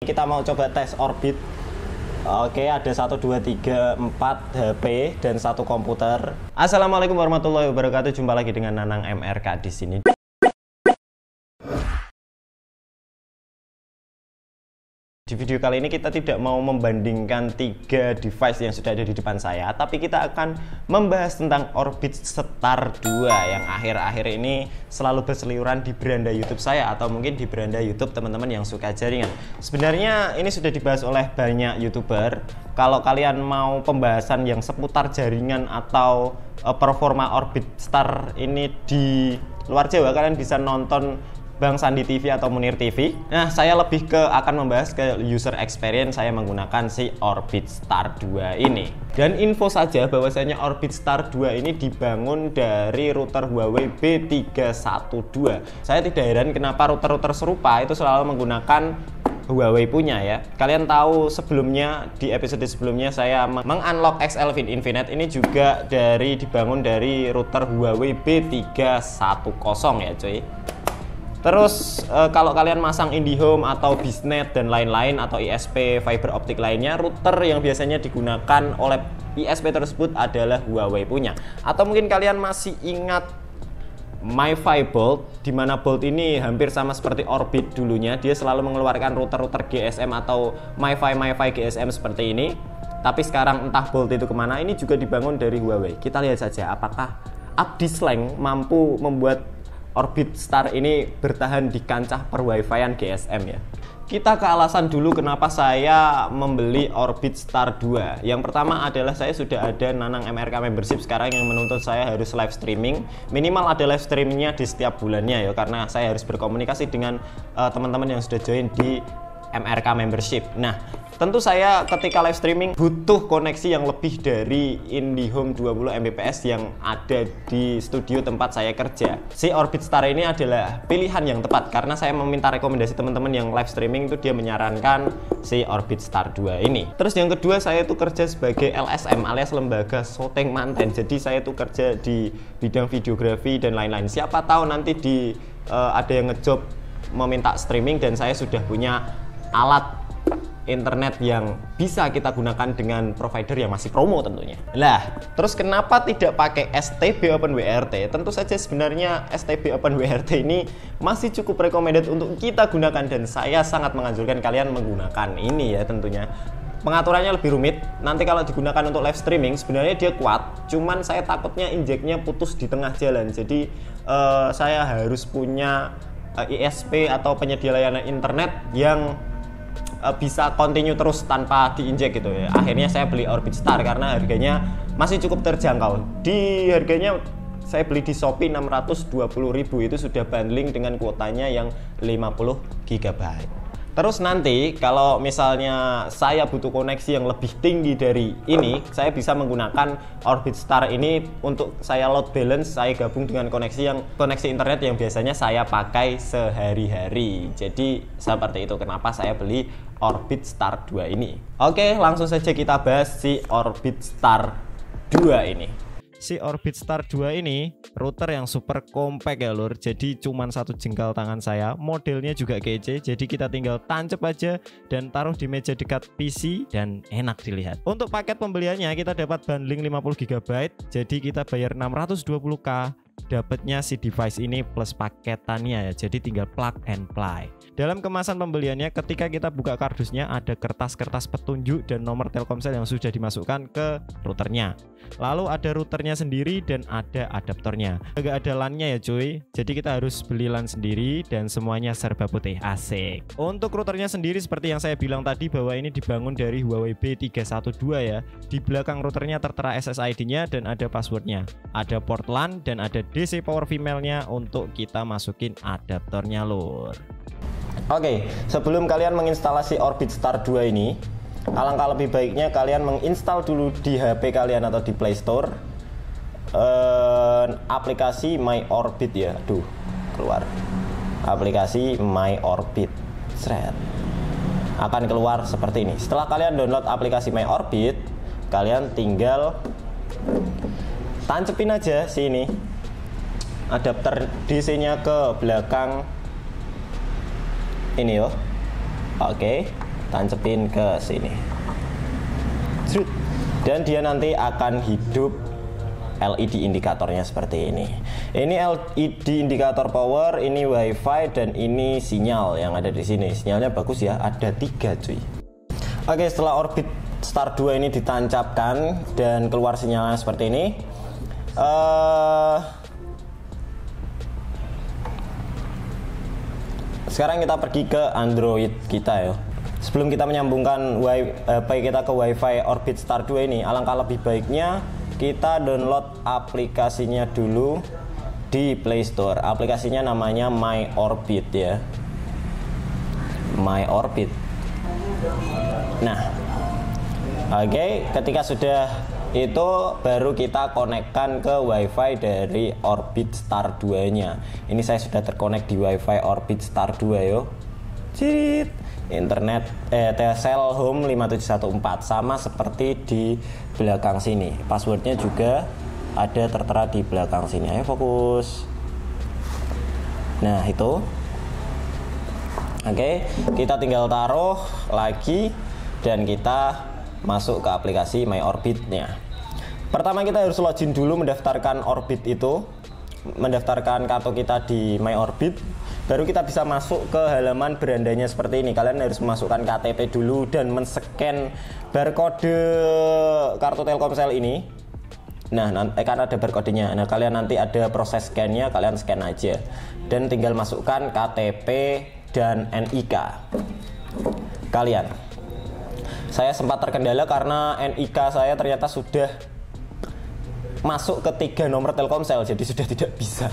Kita mau coba tes orbit. Oke, ada 1, 2, 3, 4 HP dan 1 komputer. Assalamualaikum warahmatullahi wabarakatuh. Jumpa lagi dengan Nanang MRK di sini. Di video kali ini kita tidak mau membandingkan 3 device yang sudah ada di depan saya, tapi kita akan membahas tentang Orbit Star 2 yang akhir-akhir ini selalu berseliweran di beranda YouTube saya atau mungkin di beranda YouTube teman-teman yang suka jaringan. Sebenarnya ini sudah dibahas oleh banyak YouTuber. Kalau kalian mau pembahasan yang seputar jaringan atau performa Orbit Star ini di luar Jawa, kalian bisa nonton Bang Sandi TV atau Munir TV. Nah, saya lebih akan membahas ke user experience saya menggunakan si Orbit Star 2 ini. Dan info saja bahwasanya Orbit Star 2 ini dibangun dari router Huawei B312. Saya tidak heran kenapa router-router serupa itu selalu menggunakan Huawei punya ya. Kalian tahu sebelumnya di episode sebelumnya saya mengunlock XL-Fin Infinite ini juga dibangun dari router Huawei B310 ya cuy. Terus kalau kalian masang IndiHome atau Biznet dan lain-lain atau ISP fiber optik lainnya, router yang biasanya digunakan oleh ISP tersebut adalah Huawei punya. Atau mungkin kalian masih ingat MiFi Bolt, di mana Bolt ini hampir sama seperti Orbit dulunya. Dia selalu mengeluarkan router-router GSM atau MiFi GSM seperti ini. Tapi sekarang entah Bolt itu kemana, ini juga dibangun dari Huawei. Kita lihat saja apakah Abdislang mampu membuat Orbit Star ini bertahan di kancah per-Wi-Fi-an GSM ya. Kita ke alasan dulu kenapa saya membeli Orbit Star 2. Yang pertama adalah saya sudah ada Nanang MRK membership sekarang yang menuntut saya harus live streaming. Minimal ada live streamingnya di setiap bulannya ya, karena saya harus berkomunikasi dengan teman-teman yang sudah join di MRK membership. Nah, tentu saya ketika live streaming butuh koneksi yang lebih dari IndiHome 20 Mbps yang ada di studio tempat saya kerja. Si Orbit Star ini adalah pilihan yang tepat karena saya meminta rekomendasi teman-teman yang live streaming itu dia menyarankan si Orbit Star 2 ini. Terus yang kedua, saya itu kerja sebagai LSM alias lembaga syuting manten. Jadi saya itu kerja di bidang videografi dan lain-lain. Siapa tahu nanti ada yang ngejob meminta streaming dan saya sudah punya alat internet yang bisa kita gunakan dengan provider yang masih promo tentunya. Lah, terus kenapa tidak pakai STB OpenWRT? Tentu saja sebenarnya STB OpenWRT ini masih cukup recommended untuk kita gunakan dan saya sangat menganjurkan kalian menggunakan ini ya tentunya. Pengaturannya lebih rumit. Nanti kalau digunakan untuk live streaming sebenarnya dia kuat, cuman saya takutnya injeknya putus di tengah jalan. Jadi saya harus punya ISP atau penyedia layanan internet yang bisa continue terus tanpa diinjek gitu ya. Akhirnya saya beli Orbit Star karena harganya masih cukup terjangkau. Di harganya saya beli di Shopee 620.000, itu sudah bundling dengan kuotanya yang 50 GB. Terus nanti kalau misalnya saya butuh koneksi yang lebih tinggi dari ini, saya bisa menggunakan Orbit Star ini untuk saya load balance, saya gabung dengan koneksi internet yang biasanya saya pakai sehari-hari. Jadi seperti itu kenapa saya beli Orbit Star 2 ini. Oke, langsung saja kita bahas si Orbit Star 2 ini. Si Orbit Star 2 ini router yang super compact ya lur. Jadi cuman 1 jengkal tangan saya. Modelnya juga kece. Jadi kita tinggal tancap aja dan taruh di meja dekat PC dan enak dilihat. Untuk paket pembeliannya kita dapat bundling 50 GB. Jadi kita bayar 620k. Dapatnya si device ini plus paketannya ya. Jadi tinggal plug and play. Dalam kemasan pembeliannya ketika kita buka kardusnya ada kertas-kertas petunjuk dan nomor Telkomsel yang sudah dimasukkan ke routernya. Lalu ada routernya sendiri dan ada adaptornya. Agak ada LAN-nya ya cuy. Jadi kita harus beli LAN sendiri dan semuanya serba putih, asik. Untuk routernya sendiri seperti yang saya bilang tadi bahwa ini dibangun dari Huawei B312 ya. Di belakang routernya tertera SSID-nya dan ada passwordnya. Ada port LAN dan ada DC power female-nya untuk kita masukin adaptornya lur. Oke, sebelum kalian menginstalasi Orbit Star 2 ini, alangkah lebih baiknya kalian menginstal dulu di HP kalian atau di Play Store aplikasi My Orbit ya. Aduh, keluar. Aplikasi My Orbit. Akan keluar seperti ini. Setelah kalian download aplikasi My Orbit, kalian tinggal tancepin aja sini adapter DC-nya ke belakang ini yo. Oke. tancepin ke sini. Dan dia nanti akan hidup LED indikatornya seperti ini. Ini LED indikator power, ini WiFi, dan ini sinyal yang ada di sini. Sinyalnya bagus ya, ada 3 cuy. Oke, setelah orbit Star 2 ini ditancapkan dan keluar sinyalnya seperti ini. Sekarang kita pergi ke Android kita ya. Sebelum kita menyambungkan HP kita ke WiFi orbit Star 2 ini, alangkah lebih baiknya kita download aplikasinya dulu di Play Store. Aplikasinya namanya My Orbit ya. My Orbit. Nah, oke, ketika sudah itu baru kita konekkan ke WiFi dari Orbit Star 2-nya. Ini saya sudah terkonek di WiFi Orbit Star 2 yo. Cirit. Internet Telcel Home 5714, sama seperti di belakang sini. Passwordnya juga ada tertera di belakang sini. Ayo fokus. Nah, itu. Oke, kita tinggal taruh lagi dan kita masuk ke aplikasi My Orbit-nya. Pertama kita harus login dulu, mendaftarkan Orbit itu, mendaftarkan kartu kita di My Orbit. Baru kita bisa masuk ke halaman berandanya seperti ini. Kalian harus memasukkan KTP dulu dan men-scan barcode kartu Telkomsel ini. Nah, kan ada barcode-nya. Nah, kalian nanti ada proses scan-nya, kalian scan aja. Dan tinggal masukkan KTP dan NIK kalian. Saya sempat terkendala karena NIK saya ternyata sudah masuk ke 3 nomor Telkomsel, jadi sudah tidak bisa.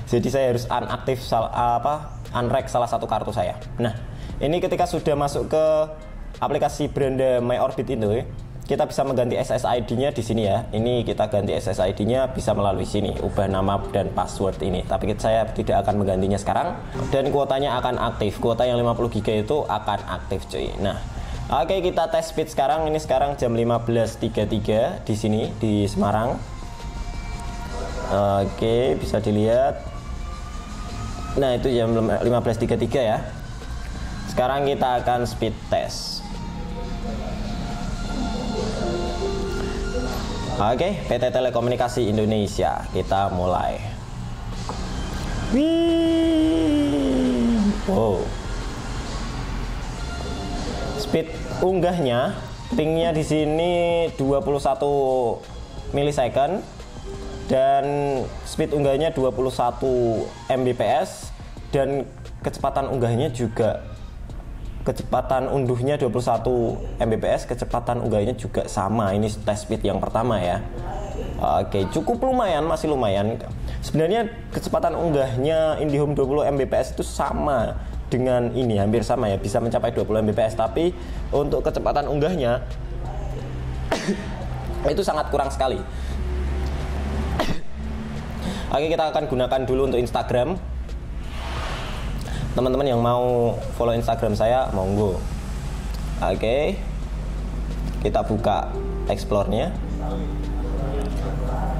Jadi saya harus unaktif unrek salah satu kartu saya. Nah, ini ketika sudah masuk ke aplikasi Beranda My Orbit itu, kita bisa mengganti SSID-nya di sini ya. Ini kita ganti SSID-nya bisa melalui sini, ubah nama dan password ini. Tapi saya tidak akan menggantinya sekarang. Dan kuotanya akan aktif. Kuota yang 50 GB itu akan aktif cuy. Nah, oke, kita tes speed sekarang. Ini sekarang jam 15.33 di sini di Semarang. Oke, bisa dilihat. Nah, itu jam 15.33 ya. Sekarang kita akan speed test. Oke, PT Telekomunikasi Indonesia, kita mulai. Wih. Wow. Speed unggahnya, pingnya di sini 21 milisecond. Dan speed unggahnya 21 Mbps, dan kecepatan unggahnya juga, kecepatan unduhnya 21 Mbps, kecepatan unggahnya juga sama. Ini test speed yang pertama ya. Oke, cukup lumayan, masih lumayan. Sebenarnya kecepatan unggahnya IndiHome 20 Mbps itu sama dengan ini, hampir sama ya, bisa mencapai 20 Mbps, tapi untuk kecepatan unggahnya itu sangat kurang sekali. Oke, kita akan gunakan dulu untuk Instagram. Teman-teman yang mau follow Instagram saya, monggo. Oke, kita buka Explore-nya.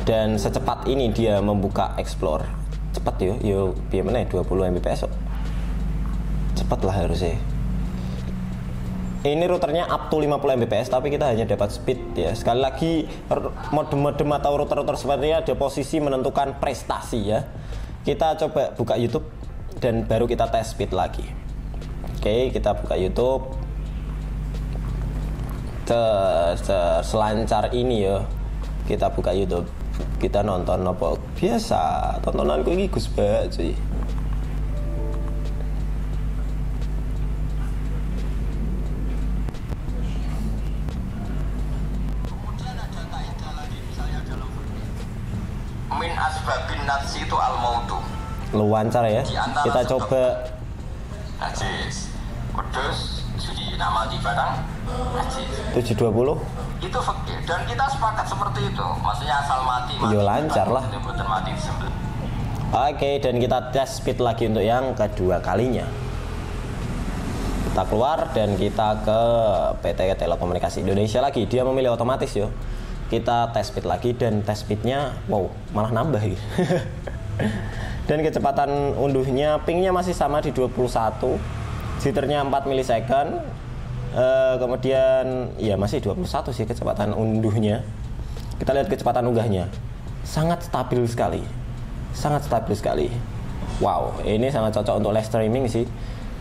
Dan secepat ini dia membuka Explore. Cepat yo biar mana 20 Mbps. Cepat lah harusnya. Ini routernya up to 50 Mbps, tapi kita hanya dapat speed ya. Sekali lagi, modem-modem atau router-router seperti ini ada posisi menentukan prestasi ya. Kita coba buka YouTube dan baru kita tes speed lagi. Oke, kita buka YouTube. Selancar ini ya. Kita buka YouTube. Kita nonton apa biasa. Tontonanku ini Gus Ba cuy. Min asbabin natsi itu al-mautu. Luancar ya. Kita coba. Najis. Kudus suci nama di Padang. Najis. 720. Itu fakir dan kita sepakat seperti itu. Maksudnya asal mati. Yo lancar lah. Mati disembelih. Oke, dan kita tes speed lagi untuk yang kedua kalinya. Kita keluar dan kita ke PT Telekomunikasi Indonesia lagi. Dia memilih otomatis yo. Kita tes speed lagi dan tes speednya wow malah nambah gitu. Dan kecepatan unduhnya, pingnya masih sama di 21, jitternya 4 milisecond, Kemudian ya masih 21 sih kecepatan unduhnya. Kita lihat kecepatan unggahnya, sangat stabil sekali, sangat stabil sekali. Wow, ini sangat cocok untuk live streaming sih.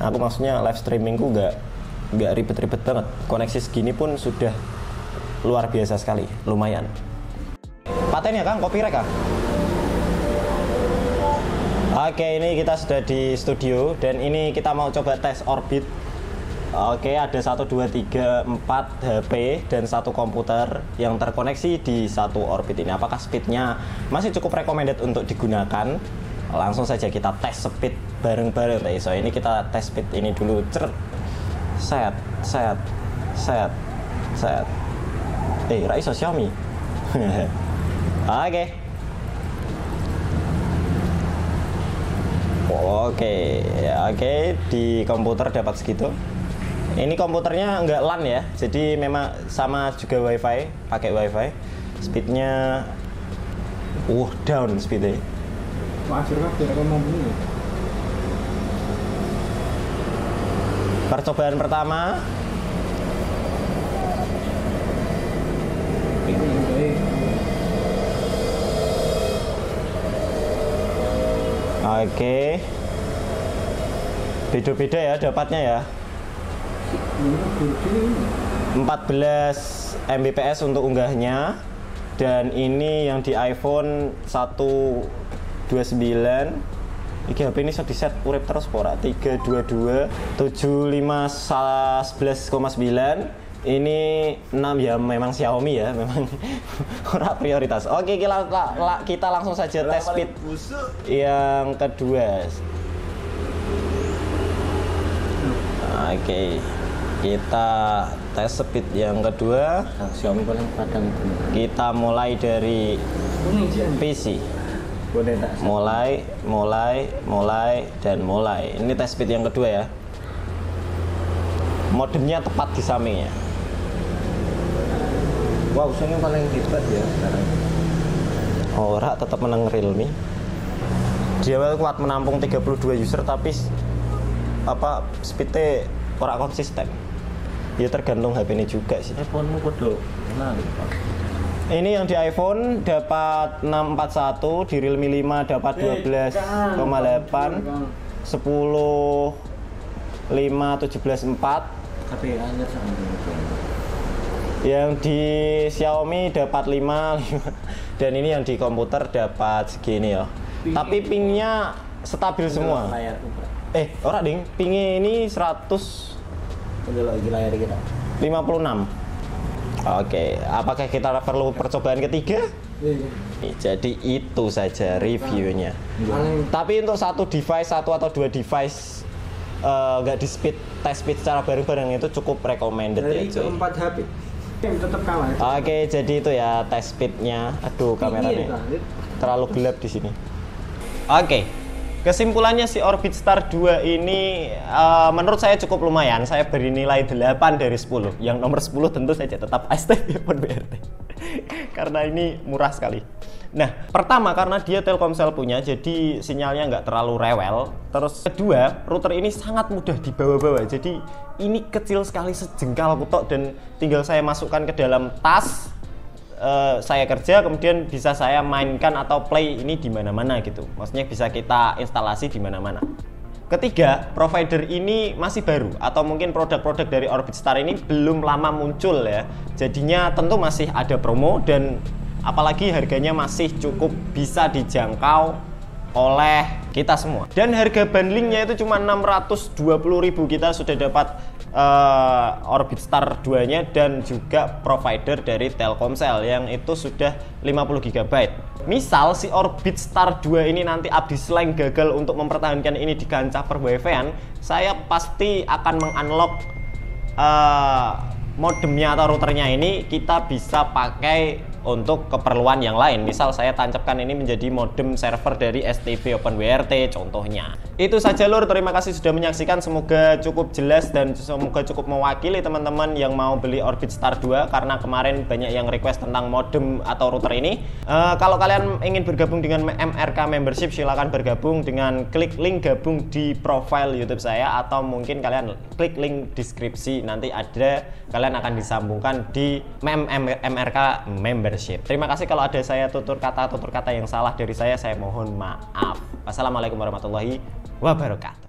Aku maksudnya live streamingku nggak ribet-ribet banget. Koneksi segini pun sudah luar biasa sekali, lumayan. Paten ya Kang, copyright Kang. Oke, ini kita sudah di studio dan ini kita mau coba tes orbit. Oke, ada 1, 2, 3, 4 HP dan 1 komputer yang terkoneksi di satu orbit ini. Apakah speednya masih cukup recommended untuk digunakan? Langsung saja kita tes speed bareng-bareng. So ini kita tes speed ini dulu. Set. Raiso Xiaomi. Oke, di komputer dapat segitu. Ini komputernya nggak LAN ya, jadi memang sama juga WiFi, pakai WiFi. Speednya, down speednya. Percobaan pertama. Oke, beda-beda ya dapatnya ya. 14 Mbps untuk unggahnya, dan ini yang di iPhone 129. Iki HP ini sudah di set urip terus pora 322 7511,9. Ini 6 ya, memang Xiaomi ya, memang ora prioritas. Oke, kita langsung saja tes speed yang kedua. Oke, kita tes speed yang kedua. Xiaomi paling padang. Kita mulai dari PC. Mulai. Ini tes speed yang kedua ya. Modemnya tepat di sampingnya. Wow, ini paling hebat ya sekarang. Ora tetap menang Realme. Dia kuat menampung 32 user, tapi speednya ora konsisten. Ya tergantung HP ini juga sih. iPhone-mu kudu enak. Ini yang di iPhone dapat 641, di Realme 5 dapat 12,8, 10 5 17,4. Tapi hanya sama. Yang di Xiaomi dapat 5 dan ini yang di komputer dapat segini ya. Tapi pingnya stabil semua. Ora ding, pingnya ini 100. Lagi layar kita 56. Oke, apakah kita perlu percobaan ketiga? Jadi itu saja reviewnya. Tapi untuk satu atau dua device nggak di tes speed secara bareng-bareng itu cukup recommended ya cuy. 4 HP tetap kalah. Oke, jadi itu ya tes speednya. Aduh, kameranya terlalu gelap di sini. Oke, kesimpulannya si Orbit Star 2 ini menurut saya cukup lumayan. Saya beri nilai 8 dari 10. Yang nomor 10 tentu saja tetap STB pun BRT. Karena ini murah sekali. Nah, pertama karena dia Telkomsel punya, jadi sinyalnya nggak terlalu rewel. Terus kedua, router ini sangat mudah dibawa-bawa. Jadi ini kecil sekali, sejengkal kutok, dan tinggal saya masukkan ke dalam tas. Saya kerja, kemudian bisa saya mainkan atau play ini di mana-mana gitu. Maksudnya bisa kita instalasi di mana-mana. Ketiga, provider ini masih baru atau mungkin produk-produk dari Orbit Star ini belum lama muncul ya. Jadinya tentu masih ada promo, dan apalagi harganya masih cukup bisa dijangkau oleh kita semua. Dan harga bundlingnya itu cuma 620.000, kita sudah dapat Orbit Star 2-nya dan juga provider dari Telkomsel yang itu sudah 50 GB. Misal si Orbit Star 2 ini nanti abdi slang gagal untuk mempertahankan ini di kancah per-WiFi-an, saya pasti akan mengunlock modemnya atau routernya ini. Kita bisa pakai untuk keperluan yang lain. Misal saya tancapkan ini menjadi modem server dari STB OpenWRT contohnya. Itu saja lur, terima kasih sudah menyaksikan. Semoga cukup jelas dan semoga cukup mewakili teman-teman yang mau beli Orbit Star 2, karena kemarin banyak yang request tentang modem atau router ini. Kalau kalian ingin bergabung dengan MRK Membership, silahkan bergabung dengan klik link gabung di profile YouTube saya, atau mungkin kalian klik link deskripsi, nanti ada, kalian akan disambungkan di MRK Membership. Terima kasih kalau ada saya tutur kata yang salah dari saya mohon maaf. Wassalamualaikum warahmatullahi wabarakatuh.